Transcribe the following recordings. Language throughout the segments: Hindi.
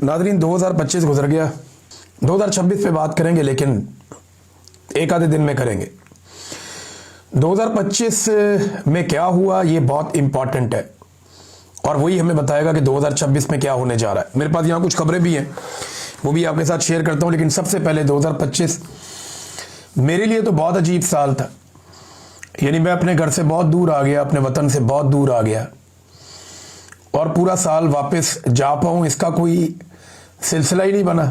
नादरीन 2025 गुजर गया। 2026 पे बात करेंगे, लेकिन एक आधे दिन में करेंगे। 2025 में क्या हुआ ये बहुत इंपॉर्टेंट है और वही हमें बताएगा कि 2026 में क्या होने जा रहा है। मेरे पास यहाँ कुछ खबरें भी हैं, वो भी आपके साथ शेयर करता हूँ। लेकिन सबसे पहले 2025 मेरे लिए तो बहुत अजीब साल था। यानी मैं अपने घर से बहुत दूर आ गया, अपने वतन से बहुत दूर आ गया और पूरा साल वापस जा पाऊँ इसका कोई सिलसिला ही नहीं बना।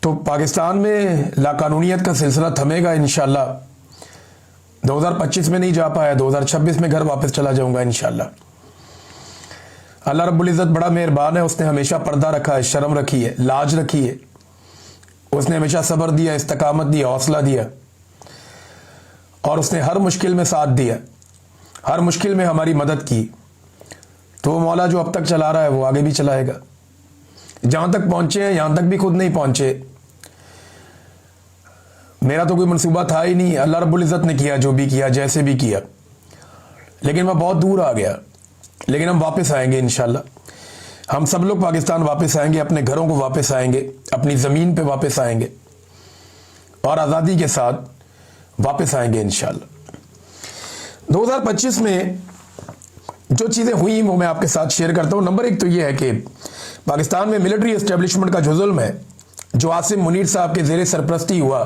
तो पाकिस्तान में लाकानूनियत का सिलसिला थमेगा इंशाल्लाह। 2025 में नहीं जा पाया, 2026 में घर वापस चला जाऊंगा इंशाल्लाह। अल्लाह रब्बुल इज़्ज़त बड़ा मेहरबान है, उसने हमेशा पर्दा रखा है, शर्म रखी है, लाज रखी है। उसने हमेशा सब्र दिया, इस्तकामत दिया, हौसला दिया और उसने हर मुश्किल में साथ दिया, हर मुश्किल में हमारी मदद की। तो वो मौला जो अब तक चला रहा है वो आगे भी चलाएगा। जहां तक पहुंचे हैं यहां तक भी खुद नहीं पहुंचे। मेरा तो कोई मंसूबा था ही नहीं, अल्लाह रब्बुल इज़्ज़त ने किया जो भी किया, जैसे भी किया। लेकिन मैं बहुत दूर आ गया, लेकिन हम वापस आएंगे इंशाल्लाह। हम सब लोग पाकिस्तान वापस आएंगे, अपने घरों को वापस आएंगे, अपनी ज़मीन पे वापस आएंगे और आज़ादी के साथ वापस आएंगे इंशाल्लाह। 2025 में जो चीज़ें हुई वो मैं आपके साथ शेयर करता हूँ। नंबर एक तो ये है कि पाकिस्तान में मिलिट्री एस्टेब्लिशमेंट का जो जुल्म है, जो आसिम मुनीर साहब के ज़ेरे सरपरस्ती हुआ,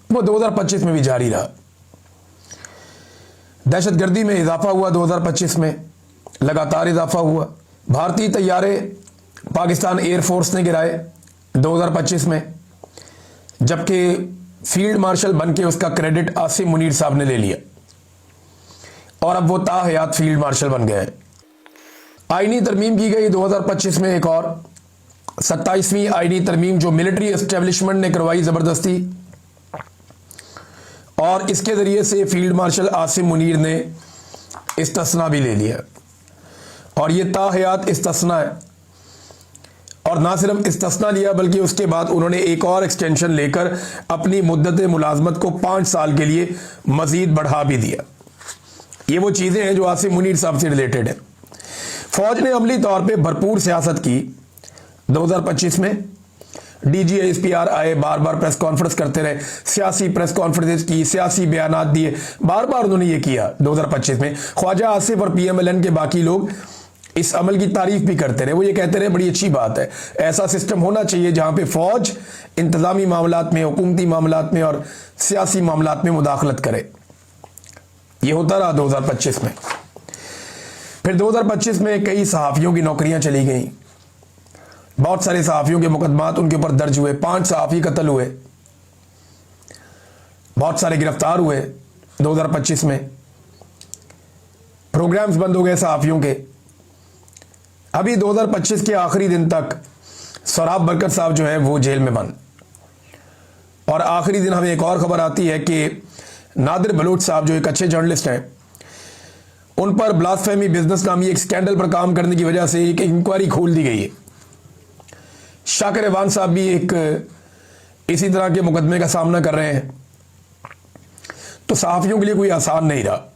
वो 2025 में भी जारी रहा। दहशतगर्दी में इजाफा हुआ 2025 में, लगातार इजाफा हुआ। भारतीय तैयारे पाकिस्तान एयरफोर्स ने गिराए 2025 में, जबकि फील्ड मार्शल बन के उसका क्रेडिट आसिम मुनीर साहब ने ले लिया और अब वो ताहयात फील्ड मार्शल बन गए हैं। आईनी तरमीम की गई 2025 में, एक और 27वीं आईनी तरमीम जो मिलिट्री एस्टेब्लिशमेंट ने करवाई ज़बरदस्ती, और इसके ज़रिए से फील्ड मार्शल आसिम मुनीर ने इस्तिस्ना भी ले लिया और ये ताहयात इस्तिस्ना है। और ना सिर्फ इस्तिस्ना लिया बल्कि उसके बाद उन्होंने एक और एक्सटेंशन लेकर अपनी मुद्दत मुलाजमत को 5 साल के लिए मजीद बढ़ा भी दिया। ये वो चीज़ें हैं जो आसिम मुनीर साहब से रिलेटेड है। फौज ने अमली तौर पे भरपूर सियासत की 2025 में। DGSPR आए, बार बार प्रेस कॉन्फ्रेंस करते रहे, सियासी प्रेस कॉन्फ्रेंस की, सियासी बयानात दिए, बार बार उन्होंने ये किया 2025 में। ख्वाजा आसिफ और PMLN के बाकी लोग इस अमल की तारीफ भी करते रहे। वो ये कहते रहे बड़ी अच्छी बात है, ऐसा सिस्टम होना चाहिए जहां पे फौज इंतजामी मामलात में, हुकूमती मामलात में और सियासी मामलात में मुदाखलत करे। ये होता रहा 2025 में। फिर 2025 में कई सहाफ़ियों की नौकरियां चली गई, बहुत सारे सहाफ़ियों के मुकदमात उनके ऊपर दर्ज हुए, 5 सहाफ़ी कत्ल हुए, बहुत सारे गिरफ्तार हुए 2025 में। प्रोग्राम्स बंद हो गए सहाफ़ियों के। अभी 2025 के आखिरी दिन तक सोराब बरकत साहब जो है वो जेल में बंद। और आखिरी दिन हमें एक और खबर आती है कि नादिर बलोच साहब जो एक अच्छे जर्नलिस्ट हैं, उन पर ब्लास्फेमी बिजनेस नामी एक स्कैंडल पर काम करने की वजह से एक इंक्वायरी खोल दी गई है। शाकिर रेवान साहब भी एक इसी तरह के मुकदमे का सामना कर रहे हैं। तो सहाफ़ियों के लिए कोई आसान नहीं रहा।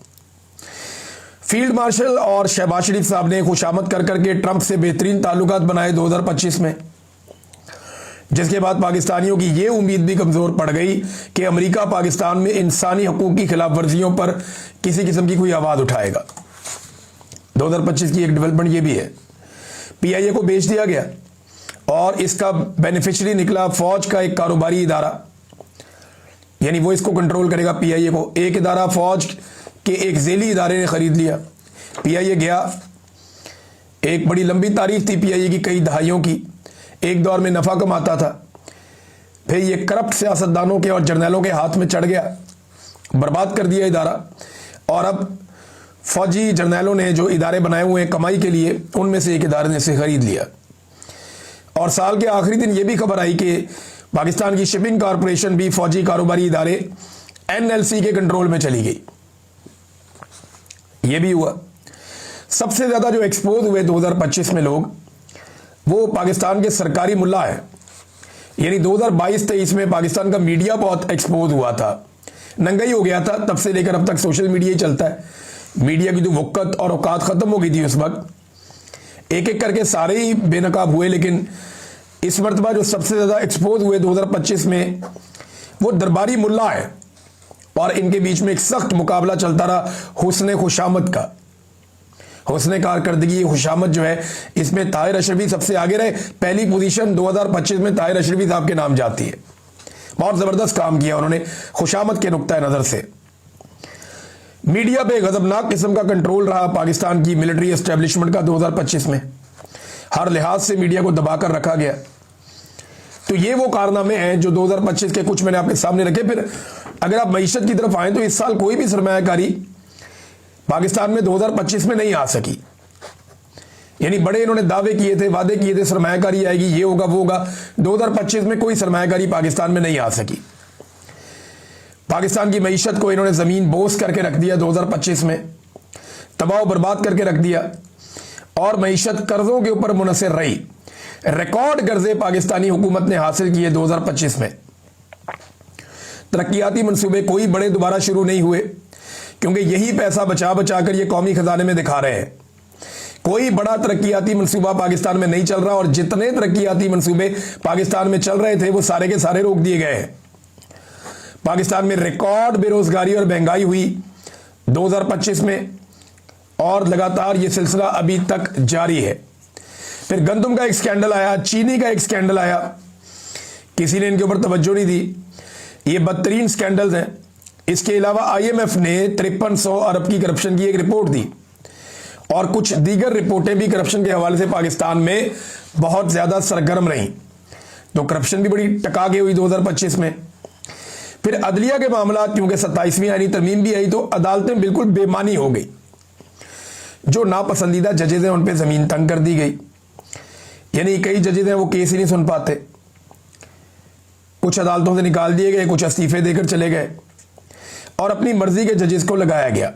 फील्ड मार्शल और शहबाज शरीफ साहब ने खुशामद कर करके ट्रंप से बेहतरीन ताल्लुकात बनाए 2025 में, जिसके बाद पाकिस्तानियों की ये उम्मीद भी कमज़ोर पड़ गई कि अमेरिका पाकिस्तान में इंसानी हकूक़ की खिलाफ वर्जियों पर किसी किस्म की कोई आवाज़ उठाएगा। 2025 की एक डेवलपमेंट ये भी है, PIA को बेच दिया गया और इसका बेनिफिशियरी निकला फौज का एक कारोबारी इदारा। यानी वो इसको कंट्रोल करेगा PIA को। एक इदारा फौज के एक झेली इदारे ने खरीद लिया। PIA गया, एक बड़ी लंबी तारीख थी PIA की, कई दहाइयों की। एक दौर में नफ़ा कमाता था, फिर ये करप्ट सियासतदानों के और जर्नलों के हाथ में चढ़ गया, बर्बाद कर दिया इदारा। और अब फौजी जर्नलों ने जो इदारे बनाए हुए हैं कमाई के लिए, उनमें से एक इदारे ने इसे खरीद लिया। और साल के आखिरी दिन ये भी खबर आई कि पाकिस्तान की शिपिंग कॉरपोरेशन भी फौजी कारोबारी इदारे NLC के कंट्रोल में चली गई। ये भी हुआ। सबसे ज़्यादा जो एक्सपोज हुए 2025 में लोग, वो पाकिस्तान के सरकारी मुल्ला है। यानी 2022-23 में पाकिस्तान का मीडिया बहुत एक्सपोज हुआ था, नंगा ही हो गया था। तब से लेकर अब तक सोशल मीडिया ही चलता है। मीडिया की तो वक़्त और औकात ख़त्म हो गई थी उस वक्त। एक एक करके सारे ही बेनकाब हुए, लेकिन इस मरतबा जो सबसे ज़्यादा एक्सपोज हुए 2025 में वो दरबारी मुल्ला है, और इनके बीच में एक सख्त मुकाबला चलता रहा हुस्न खुशामद का। हुस्न कारकर्दगी, खुशामद जो है, इसमें ताहिर अशरफी सबसे आगे रहे। पहली पोजीशन 2025 में ताहिर अशरफी साहब के नाम जाती है। बहुत ज़बरदस्त काम किया उन्होंने खुशामद के नुक्ता नज़र से। मीडिया पे गजबनाक किस्म का कंट्रोल रहा पाकिस्तान की मिलिट्री एस्टेब्लिशमेंट का 2025 में। हर लिहाज से मीडिया को दबाकर रखा गया। तो ये वो कारनामे हैं जो 2025 के कुछ मैंने आपके सामने रखे। फिर अगर आप मईशत की तरफ आए तो इस साल कोई भी सरमायाकारी पाकिस्तान में 2025 में नहीं आ सकी। यानी बड़े इन्होंने दावे किए थे, वादे किए थे, सरमायाकारी आएगी, ये होगा वो होगा। 2025 में कोई सरमायाकारी पाकिस्तान में नहीं आ सकी। पाकिस्तान की मईशत को इन्होंने ज़मीन बोस करके रख दिया 2025 में, तबाह बर्बाद करके रख दिया, और मईशत कर्जों के ऊपर मुनसर रही। रिकॉर्ड कर्जे पाकिस्तानी हुकूमत ने हासिल किए 2025 में। तरक्याती मंसूबे कोई बड़े दोबारा शुरू नहीं हुए, क्योंकि यही पैसा बचा बचा कर ये कौमी खजाने में दिखा रहे हैं। कोई बड़ा तरक्याती मंसूबा पाकिस्तान में नहीं चल रहा, और जितने तरक्याती मंसूबे पाकिस्तान में चल रहे थे वो सारे के सारे रोक दिए गए हैं। पाकिस्तान में रिकॉर्ड बेरोजगारी और महंगाई हुई 2025 में, और लगातार ये सिलसिला अभी तक जारी है। फिर गंदम का एक स्कैंडल आया, चीनी का एक स्कैंडल आया, किसी ने इनके ऊपर तवज्जो नहीं दी। ये बदतरीन स्कैंडल्स हैं। इसके अलावा IMF ने 5300 अरब की करप्शन की एक रिपोर्ट दी, और कुछ दीगर रिपोर्टें भी करप्शन के हवाले से पाकिस्तान में बहुत ज़्यादा सरगर्म रहीं। तो करप्शन भी बड़ी टका के हुई 2025 में। फिर अदलिया के मामला, क्योंकि 27वीं आईनी तरमीम भी आई, तो अदालतें बिल्कुल बेमानी हो गई। जो नापसंदीदा जजेज हैं उन पर ज़मीन तंग कर दी गई। यानी कई जजेज हैं वो केस ही नहीं सुन पाते, कुछ अदालतों से निकाल दिए गए, कुछ इस्तीफे देकर चले गए, और अपनी मर्जी के जजेस को लगाया गया,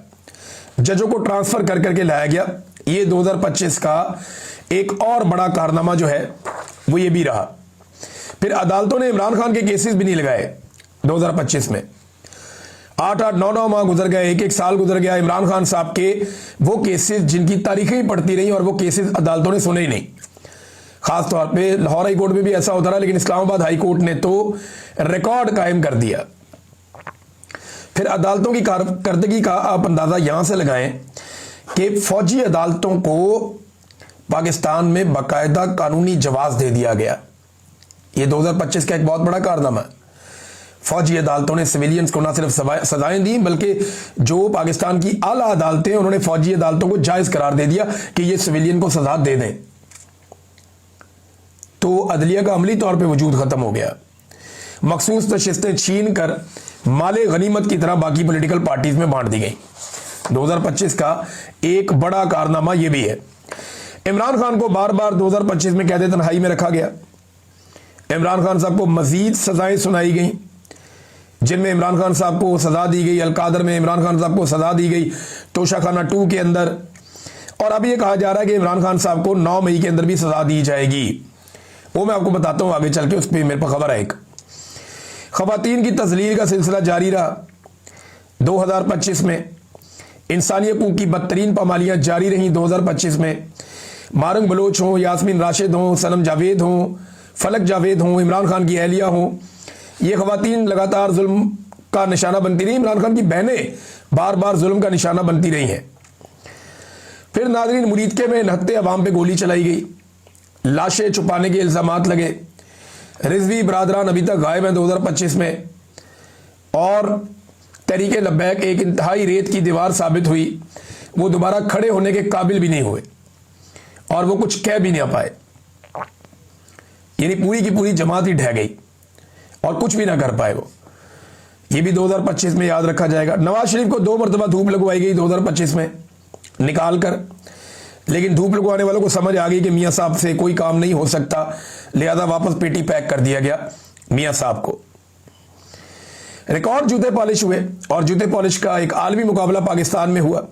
जजों को ट्रांसफर कर करके लाया गया। ये 2025 का एक और बड़ा कारनामा जो है वो ये भी रहा। फिर अदालतों ने इमरान खान के केसेस भी नहीं लगाए 2025 में। 8-8, 9-9 माह गुजर गए, एक साल गुजर गया, इमरान खान साहब के वो केसेस जिनकी तारीखें ही पड़ती रही, और वो केसेस अदालतों ने सुने ही नहीं। खास तौर पे लाहौर हाई कोर्ट में भी ऐसा होता रहा, लेकिन इस्लामाबाद हाई कोर्ट ने तो रिकॉर्ड कायम कर दिया। फिर अदालतों की कारकर्दगी का आप अंदाजा यहां से लगाएं कि फौजी अदालतों को पाकिस्तान में बाकायदा कानूनी जवाज दे दिया गया। यह 2025 का एक बहुत बड़ा कारनामा है। फौजी अदालतों ने सिविलियंस को न सिर्फ सजाएं दी, बल्कि जो पाकिस्तान की आला अदालतें, उन्होंने फौजी अदालतों को जायज करार दे दिया कि ये सिविलियन को सजा दे दें। तो अदलिया का अमली तौर पे वजूद खत्म हो गया। मखसूस नशिस्तें छीन कर माले गनीमत की तरह बाकी पॉलिटिकल पार्टीज में बांट दी गई। 2025 का एक बड़ा कारनामा यह भी है। इमरान खान को बार बार 2025 में कैद तन्हाई में रखा गया। इमरान खान साहब को मजीद सजाएं सुनाई गई, जिनमें इमरान खान साहब को सजा दी गई अलकादर में, इमरान खान साहब को सजा दी गई तोशाखाना 2 के अंदर, और अब यह कहा जा रहा है कि इमरान खान साहब को 9 मई के अंदर भी सजा दी जाएगी। वो मैं आपको बताता हूं आगे चल के, उस पर मेरे पास खबर है। एक खवातीन की तजलील का सिलसिला जारी रहा 2025 में। इंसानी हकूक की बदतरीन पामालियां जारी रहीं 2025 में। मारंग बलोच हों, यास्मीन राशिद हों, सनम जावेद हों, फलक जावेद हों, इमरान खान की अहलिया हों, ये खवातीन लगातार जुल्म का निशाना बनती रही। इमरान खान की बहनें बार बार जुल्म का निशाना बनती रही हैं। फिर नाजरीन, मुरीदके में नहत्ते अवाम पे गोली चलाई गई, लाशें छुपाने के इल्जामात लगे। रिजवी बरादरान अभी तक गायब हैं 2025 में, और तहरीके लब्बैक एक इंतहाई रेत की दीवार साबित हुई। वो दोबारा खड़े होने के काबिल भी नहीं हुए, और वो कुछ कह भी नहीं पाए। यानी पूरी की पूरी जमात ही ढह गई और कुछ भी ना कर पाए वो। ये भी 2025 में याद रखा जाएगा। नवाज शरीफ को 2 मरतबा धूप लगवाई गई 2025 में निकाल कर, लेकिन धूप लगवाने वालों को समझ आ गई कि मियाँ साहब से कोई काम नहीं हो सकता, लिहाजा वापस पेटी पैक कर दिया गया मियाँ साहब को। रिकॉर्ड जूते पॉलिश हुए, और जूते पॉलिश का एक आलमी मुकाबला पाकिस्तान में हुआ।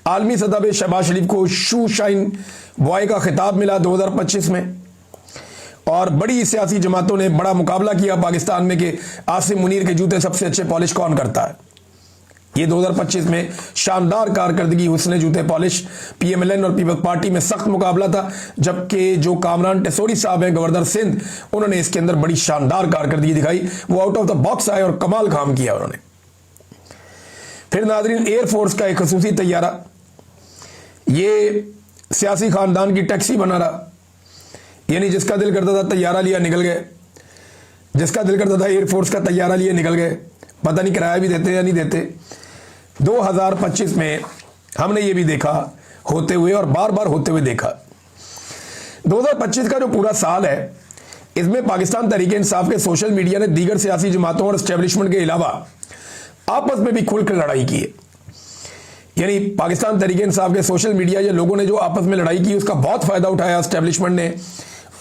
आलमी सतह पर शहबाज शरीफ को शू शाइन बॉय का खिताब मिला 2025 में, और बड़ी सियासी जमातों ने बड़ा मुकाबला किया पाकिस्तान में कि आसिम मुनीर के जूते सबसे अच्छे पॉलिश कौन करता है। ये 2025 में शानदार कारकर्दगी, हुस्ने जूते पॉलिश, पीएमएलएन और पीपल्स पार्टी में सख्त मुकाबला था, जबकि जो कामरान टेसोरी साहब हैं गवर्नर सिंध, उन्होंने इसके अंदर बड़ी शानदार कारकर्दगी दिखाई। वो आउट ऑफ द बॉक्स आए और कमाल काम किया उन्होंने। फिर नाज़रीन, एयरफोर्स का एक खसूसी तैयारा, ये सियासी खानदान की टैक्सी बना रहा, यानी जिसका दिल करता था तैयारा लिया निकल गए, जिसका दिल करता था एयरफोर्स का तैयारा लिए निकल गए, पता नहीं किराया भी देते या नहीं देते। 2025 में हमने ये भी देखा होते हुए और बार बार होते हुए देखा। 2025 का जो पूरा साल है, इसमें पाकिस्तान तहरीक इंसाफ के सोशल मीडिया ने दीगर सियासी जमातों और एस्टेब्लिशमेंट के अलावा आपस में भी खुलकर लड़ाई की है। यानी पाकिस्तान तहरीक इंसाफ के सोशल मीडिया या लोगों ने जो आपस में लड़ाई की, उसका बहुत फायदा उठाया एस्टेब्लिशमेंट ने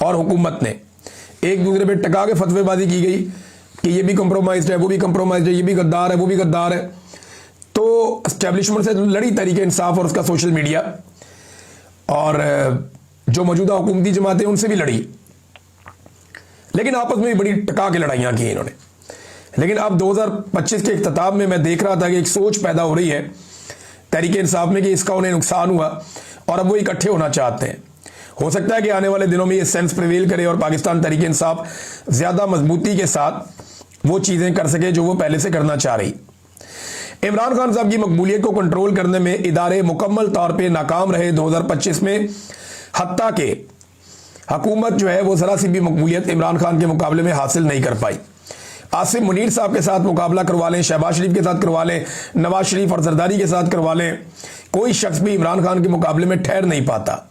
और हुकूमत ने। एक दूसरे पे टका के फतवेबाजी की गई कि ये भी कंप्रोमाइज है, वो भी कंप्रोमाइज है, ये भी गद्दार है, वो भी गद्दार है। तो एस्टेब्लिशमेंट से लड़ी तहरीक इंसाफ और उसका सोशल मीडिया, और जो मौजूदा हुकूमती जमातें उनसे भी लड़ी, लेकिन आपस में भी बड़ी टका के लड़ाइयाँ की इन्होंने। लेकिन अब 2025 के इख्तिताम में मैं देख रहा था कि एक सोच पैदा हो रही है तहरीक इंसाफ में कि इसका उन्हें नुकसान हुआ और अब वो इकट्ठे होना चाहते हैं। हो सकता है कि आने वाले दिनों में ये सेंस प्रिवेल करे और पाकिस्तान तहरीक इंसाफ ज़्यादा मजबूती के साथ वो चीज़ें कर सके जो वो पहले से करना चाह रही। इमरान खान साहब की मकबूलियत को कंट्रोल करने में इदारे मुकम्मल तौर पे नाकाम रहे 2025 में, हत्ता के हुकूमत जो है वो ज़रा सी भी मकबूलियत इमरान खान के मुकाबले में हासिल नहीं कर पाई। आसिम मुनीर साहब के साथ मुकाबला करवा लें, शहबाज शरीफ के साथ करवा लें, नवाज शरीफ और जरदारी के साथ करवा लें, कोई शख्स भी इमरान खान के मुकाबले में ठहर नहीं पाता।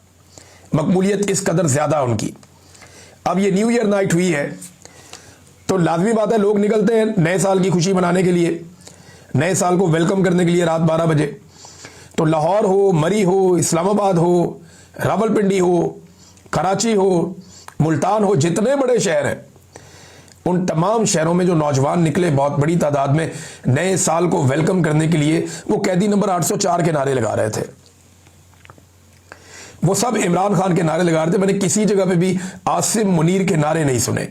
मकबूलियत इस कदर ज़्यादा उनकी। अब ये न्यू ईयर नाइट हुई है तो लाजमी बात है लोग निकलते हैं नए साल की खुशी मनाने के लिए, नए साल को वेलकम करने के लिए रात 12 बजे। तो लाहौर हो, मरी हो, इस्लामाबाद हो, रावलपिंडी हो, कराची हो, मुल्तान हो, जितने बड़े शहर हैं उन तमाम शहरों में जो नौजवान निकले बहुत बड़ी तादाद में नए साल को वेलकम करने के लिए, वो कैदी नंबर 804 के नारे लगा रहे थे। वो सब इमरान खान के नारे लगा रहे थे। मैंने किसी जगह पे भी आसिम मुनीर के नारे नहीं सुने।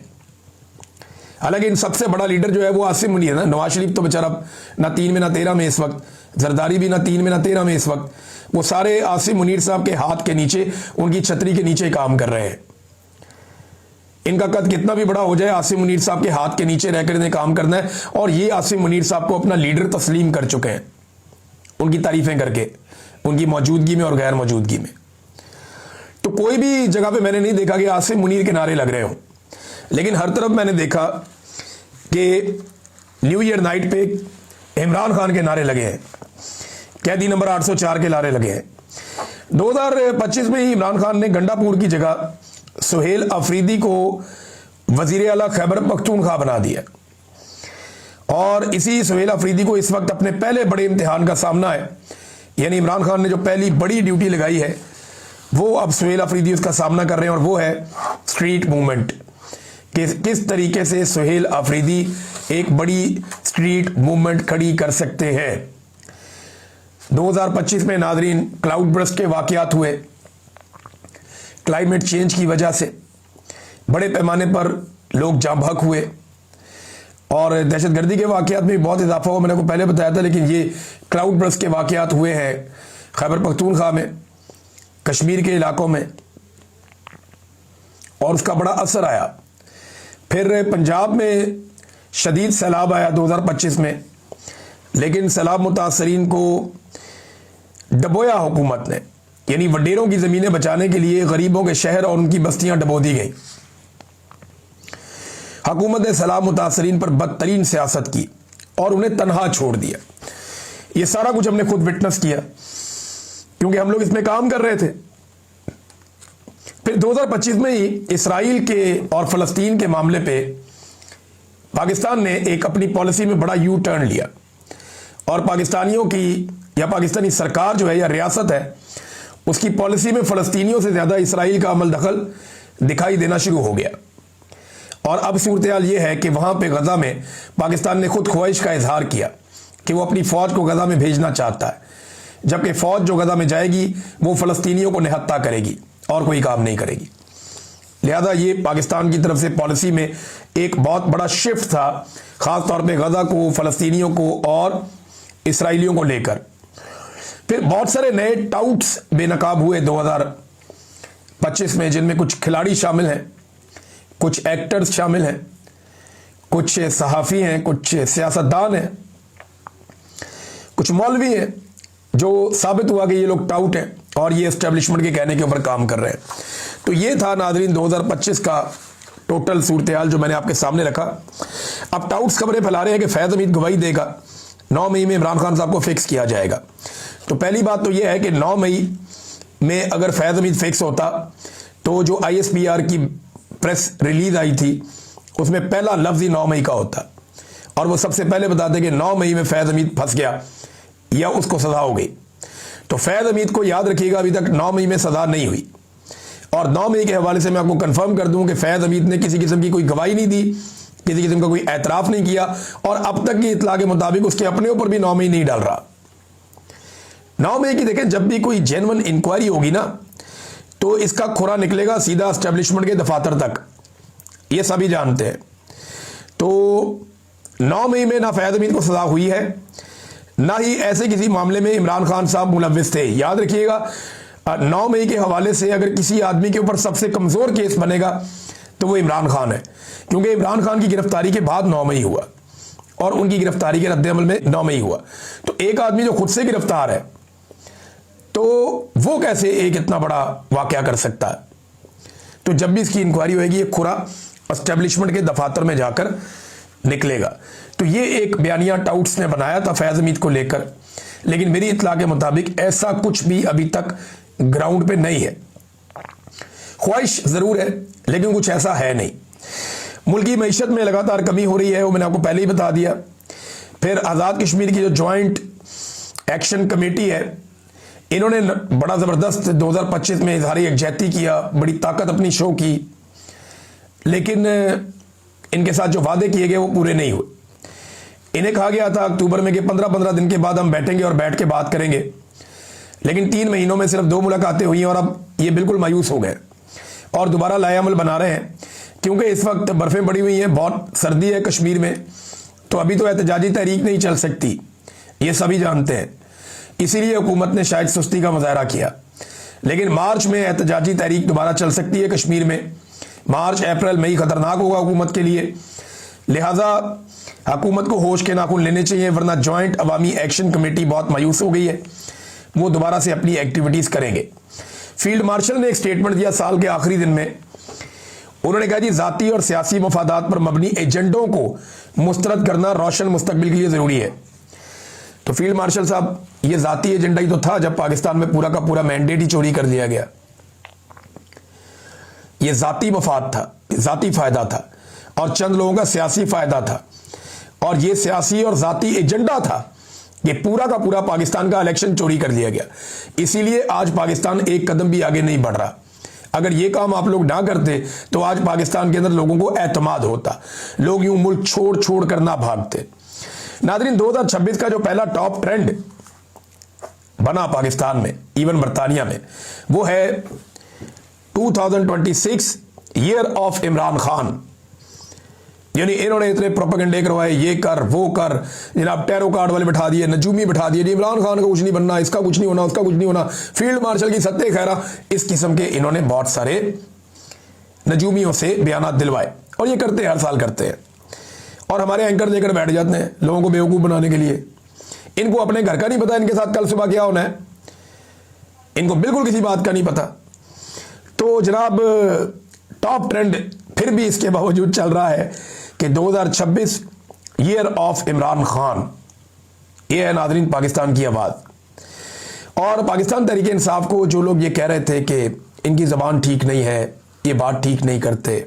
हालांकि इन सबसे बड़ा लीडर जो है वो आसिम मुनीर है ना। नवाज शरीफ तो बेचारा ना 3 में ना 13 में इस वक्त, जरदारी भी ना 3 में ना 13 में इस वक्त। वो सारे आसिम मुनीर साहब के हाथ के नीचे, उनकी छतरी के नीचे काम कर रहे हैं। इनका कद कितना भी बड़ा हो जाए, आसिम मुनीर साहब के हाथ के नीचे रहकर इन्हें काम करना है। और ये आसिम मुनीर साहब को अपना लीडर तस्लीम कर चुके हैं, उनकी तारीफें करके, उनकी मौजूदगी में और गैर मौजूदगी में। तो कोई भी जगह पे मैंने नहीं देखा कि आसिम मुनीर के नारे लग रहे हों, लेकिन हर तरफ मैंने देखा कि न्यू ईयर नाइट पे इमरान खान के नारे लगे हैं, कैदी नंबर 804 के नारे लगे हैं। 2025 में ही इमरान खान ने गंडापुर की जगह सुहेल अफरीदी को वजीर आला खैबर पख्तूनख्वा बना दिया, और इसी सुहेल अफरीदी को इस वक्त अपने पहले बड़े इम्तिहान का सामना है। यानी इमरान खान ने जो पहली बड़ी ड्यूटी लगाई है वो अब सुहेल अफरीदी उसका सामना कर रहे हैं, और वो है स्ट्रीट मूवमेंट। किस तरीके से सुहेल अफरीदी एक बड़ी स्ट्रीट मूवमेंट खड़ी कर सकते हैं। 2025 में नाजरीन क्लाउड बर्स्ट के वाकयात हुए, क्लाइमेट चेंज की वजह से बड़े पैमाने पर लोग जाँ बहक हुए, और दहशतगर्दी के वाकयात में बहुत इजाफा हुआ। मैंने आपको पहले बताया था, लेकिन ये क्लाउड बर्स्ट के वाकयात हुए हैं खैबर पख्तूनख्वा में, कश्मीर के इलाकों में, और उसका बड़ा असर आया। फिर पंजाब में शदीद सैलाब आया 2025 में, लेकिन सैलाब मुतासरीन को डबोया हुकूमत ने। यानी वडेरों की ज़मीनें बचाने के लिए गरीबों के शहर और उनकी बस्तियां डबो दी गई। हुकूमत ने सैलाब मुतासरीन पर बदतरीन सियासत की और उन्हें तनहा छोड़ दिया। ये सारा कुछ हमने खुद विटनेस किया, क्योंकि हम लोग इसमें काम कर रहे थे। फिर 2025 में ही इसराइल के और फ़लस्तीन के मामले पे पाकिस्तान ने एक अपनी पॉलिसी में बड़ा यू टर्न लिया, और पाकिस्तानियों की या पाकिस्तानी सरकार जो है या रियासत है, उसकी पॉलिसी में फ़लस्तीनियों से ज़्यादा इसराइल का अमल दखल दिखाई देना शुरू हो गया। और अब सूरत हाल ये है कि वहाँ पे गज़ा में पाकिस्तान ने खुद ख्वाहिश का इजहार किया कि वो अपनी फ़ौज को गज़ा में भेजना चाहता है, जबकि फ़ौज जो गज़ा में जाएगी वो फ़लस्तीनियों को निहत्ता करेगी और कोई काम नहीं करेगी। लिहाजा ये पाकिस्तान की तरफ से पॉलिसी में एक बहुत बड़ा शिफ्ट था, ख़ास तौर पे गज़ा को, फ़लस्तीनियों को और इसराइलियों को लेकर। फिर बहुत सारे नए टाउट्स बेनकाब हुए 2025 में, जिनमें कुछ खिलाड़ी शामिल हैं, कुछ एक्टर्स शामिल हैं, कुछ सहाफ़ी हैं, कुछ सियासतदान हैं, कुछ मौलवी हैं, जो साबित हुआ कि ये लोग टाउट हैं और ये एस्टेब्लिशमेंट के कहने के ऊपर काम कर रहे हैं। तो ये था नाज़रीन 2025 का टोटल सूरत हाल जो मैंने आपके सामने रखा। अब टाउट्स खबरें फैला रहे हैं कि फैज़ हमीद गवाही देगा, 9 मई में इमरान खान साहब को फिक्स किया जाएगा। तो पहली बात तो यह है कि 9 मई में अगर फैज़ हमीद फिक्स होता तो जो ISPR की प्रेस रिलीज आई थी उसमें पहला लफ्ज़ ही 9 मई का होता, और वो सबसे पहले बताते कि 9 मई में फैज़ हमीद फंस गया या उसको सज़ा हो गई। तो फैज़ हमीद को याद रखिएगा, अभी तक 9 मई में सज़ा नहीं हुई। और 9 मई के हवाले से मैं आपको कंफर्म कर दूं कि फैज़ हमीद ने किसी किस्म की कोई गवाही नहीं दी, किसी किस्म का कोई एतराफ़ नहीं किया, और अब तक की इतला के मुताबिक उसके अपने ऊपर भी 9 मई नहीं डाल रहा। 9 मई की देखें, जब भी कोई जेन्युइन इंक्वायरी होगी ना तो इसका खुरा निकलेगा सीधा एस्टेब्लिशमेंट के दफातर तक, ये सभी जानते हैं। तो 9 मई में ना फैज़ हमीद को सज़ा हुई है, ना ही ऐसे किसी मामले में इमरान खान साहब मुलव्विस थे। याद रखिएगा 9 मई के हवाले से अगर किसी आदमी के ऊपर सबसे कमज़ोर केस बनेगा तो वो इमरान खान है, क्योंकि इमरान खान की गिरफ्तारी के बाद 9 मई हुआ और उनकी गिरफ्तारी के रद्द-ए-अमल में 9 मई हुआ। तो एक आदमी जो खुद से गिरफ्तार है तो वो कैसे एक इतना बड़ा वाकया कर सकता है? तो जब भी इसकी इंक्वायरी होगी ये खुरा एस्टेब्लिशमेंट के दफातर में जाकर निकलेगा। तो ये एक बयानिया टाउट्स ने बनाया था फैज़ हमीद को लेकर, लेकिन मेरी इत्तला के मुताबिक ऐसा कुछ भी अभी तक ग्राउंड पे नहीं है। ख्वाहिश ज़रूर है लेकिन कुछ ऐसा है नहीं। मुल्की मईशत में लगातार कमी हो रही है, वो मैंने आपको पहले ही बता दिया। फिर आज़ाद कश्मीर की जो जॉइंट एक्शन कमेटी है, इन्होंने बड़ा ज़बरदस्त 2025 में इजहार यकजहती किया, बड़ी ताकत अपनी शो की, लेकिन इनके साथ जो वादे किए गए वो पूरे नहीं हुए। इन्हें कहा गया था अक्टूबर में कि 15-15 दिन के बाद हम बैठेंगे और बैठ के बात करेंगे, लेकिन 3 महीनों में सिर्फ 2 मुलाकातें हुई और अब ये बिल्कुल मायूस हो गए और दोबारा लाएअमल बना रहे हैं, क्योंकि इस वक्त बर्फ़ें पड़ी हुई हैं, बहुत सर्दी है कश्मीर में, तो अभी तो एहतजाजी तहरीक नहीं चल सकती, ये सभी जानते हैं। इसीलिए हुकूमत ने शायद सुस्ती का मुजाहरा किया, लेकिन मार्च में एहतजाजी तहरीक दोबारा चल सकती है कश्मीर में। मार्च, अप्रैल, मई खतरनाक होगा हुकूमत के लिए, लिहाजा हुकूमत को होश के नाखून लेने चाहिए, वरना जॉइंट अवामी एक्शन कमेटी बहुत मायूस हो गई है, वो दोबारा से अपनी एक्टिविटीज़ करेंगे। फील्ड मार्शल ने एक स्टेटमेंट दिया साल के आखिरी दिन में, उन्होंने कहा जी ज़ाती और सियासी मफादात पर मबनी एजेंडों को मुस्तरद करना रोशन मुस्तकबिल के लिए ज़रूरी है। तो फील्ड मार्शल साहब, ये ज़ाती एजेंडा ही तो था जब पाकिस्तान में पूरा का पूरा मैंडेट ही चोरी कर दिया गया। ये ज़ाती मफाद था, ज़ाती फ़ायदा था और चंद लोगों का सियासी फ़ायदा था, और ये सियासी और ज़ाती एजेंडा था, ये पूरा का पूरा पाकिस्तान का इलेक्शन चोरी कर दिया गया। इसीलिए आज पाकिस्तान एक कदम भी आगे नहीं बढ़ रहा। अगर ये काम आप लोग ना करते तो आज पाकिस्तान के अंदर लोगों को एतमाद होता, लोग यूं मुल्क छोड़ छोड़ कर ना भागते। नाज़रीन, 2026 का जो पहला टॉप ट्रेंड बना पाकिस्तान में, इवन बरतानिया में, वो है 2026 ईयर ऑफ इमरान खान। यानी इन्होंने इतने प्रोपेगेंडे करवाए, ये कर वो कर, जनाब टैरो कार्ड वाले बैठा दिए, नजूमी बैठा दिए, इमरान खान का कुछ नहीं बनना, इसका कुछ नहीं होना, उसका कुछ नहीं होना, फील्ड मार्शल की सत्ते खैरा, इस किस्म के इन्होंने बहुत सारे नजूमियों से बयानात दिलवाए, और ये करते हर साल करते हैं, और हमारे एंकर लेकर बैठ जाते हैं लोगों को बेवकूफ़ बनाने के लिए। इनको अपने घर का नहीं पता इनके साथ कल सुबह क्या होना है, इनको बिल्कुल किसी बात का नहीं पता। तो जनाब टॉप ट्रेंड फिर भी इसके बावजूद चल रहा है कि 2026 ईयर ऑफ इमरान खान, ये है नाज़रीन पाकिस्तान की आवाज़। और पाकिस्तान तहरीक इंसाफ को जो लोग ये कह रहे थे कि इनकी ज़बान ठीक नहीं है, ये बात ठीक नहीं करते,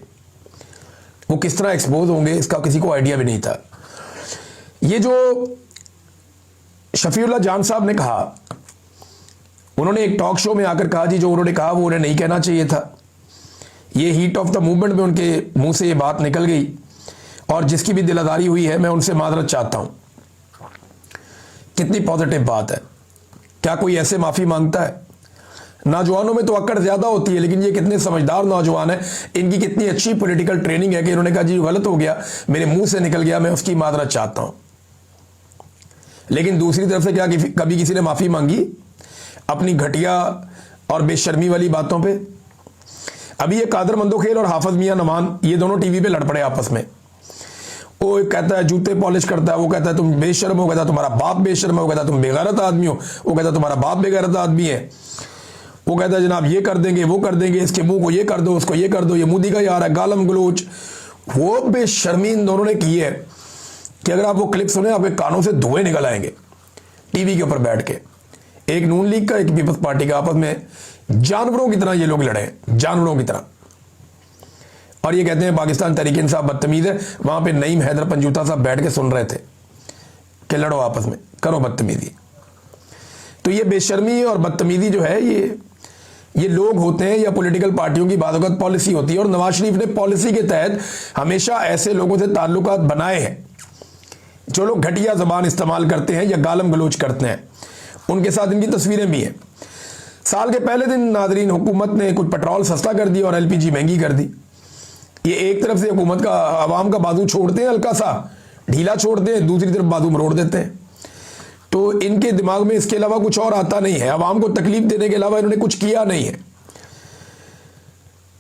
वो किस तरह एक्सपोज होंगे इसका किसी को आइडिया भी नहीं था। ये जो शफीउल्लाह जान साहब ने कहा, उन्होंने एक टॉक शो में आकर कहा जी जो उन्होंने कहा वो उन्हें नहीं कहना चाहिए था। ये हीट ऑफ द मूवमेंट में उनके मुंह से ये बात निकल गई, और जिसकी भी दिलादारी हुई है मैं उनसे माजरत चाहता हूं। कितनी पॉजिटिव बात है, क्या कोई ऐसे माफ़ी मांगता है? नौजवानों में तो अक्कड़ ज़्यादा होती है, लेकिन ये कितने समझदार नौजवान हैं, इनकी कितनी अच्छी पॉलिटिकल ट्रेनिंग है कि इन्होंने कहा जी गलत हो गया, मेरे मुंह से निकल गया, मैं उसकी माजरत चाहता हूं। लेकिन दूसरी तरफ से क्या कभी किसी ने माफी मांगी अपनी घटिया और बेशर्मी वाली बातों पे? अभी ये कादर मंदोखेल और हाफिज मियां नमान ये दोनों टीवी पे लड़ पड़े आपस में। वो कहता है जूते पॉलिश करता है, वो कहता है तुम बेशर्म हो, कहता है तुम्हारा बाप बेशर्म है, वो कहता है तुम बेगैरत आदमी हो, वो कहता है तुम्हारा बाप बेगैरत आदमी है, वो कहता है जनाब ये कर देंगे वो कर देंगे, इसके मुंह को ये कर दो उसको ये कर दो, ये मुंह दिखा जा रहा है, गालम गलोच। वो बेशर्मी इन दोनों ने की है कि अगर आप वो क्लिप सुने आपके कानों से धुएं निकल आएंगे टीवी के ऊपर बैठ के। एक नून लीग का एक पीपल्स पार्टी का, आपस में जानवरों की तरह ये लोग लड़े, जानवरों की तरह। और ये कहते हैं पाकिस्तान तहरीक इंसाफ बदतमीज है। वहां पे नईम हैदर पंजूता साहब बैठ के सुन रहे थे कि लड़ो आपस में, करो बदतमीजी। तो ये बेशर्मी और बदतमीजी जो है ये लोग होते हैं या पॉलिटिकल पार्टियों की बात पॉलिसी होती है। और नवाज शरीफ ने पॉलिसी के तहत हमेशा ऐसे लोगों से ताल्लुकात बनाए हैं जो लोग घटिया जबान इस्तेमाल करते हैं या गालम गलोच करते हैं। उनके साथ इनकी तस्वीरें भी हैं। साल के पहले दिन नाजरीन हुकूमत ने कुछ पेट्रोल सस्ता कर दिया और एलपीजी महंगी कर दी। ये एक तरफ से हुकूमत का आवाम का बाजू छोड़ते हैं, हल्का सा ढीला छोड़ते हैं, दूसरी तरफ बाजू मरोड़ देते हैं। तो इनके दिमाग में इसके अलावा कुछ और आता नहीं है। आवाम को तकलीफ देने के अलावा इन्होंने कुछ किया नहीं है।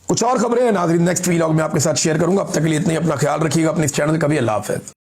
कुछ और खबरें हैं नाजरीन नेक्स्ट वीलॉग में आपके साथ शेयर करूंगा। अब तक के लिए इतनी, अपना ख्याल रखिएगा, अपने इस चैनल का भी। अल्लाह हाफ़िज़।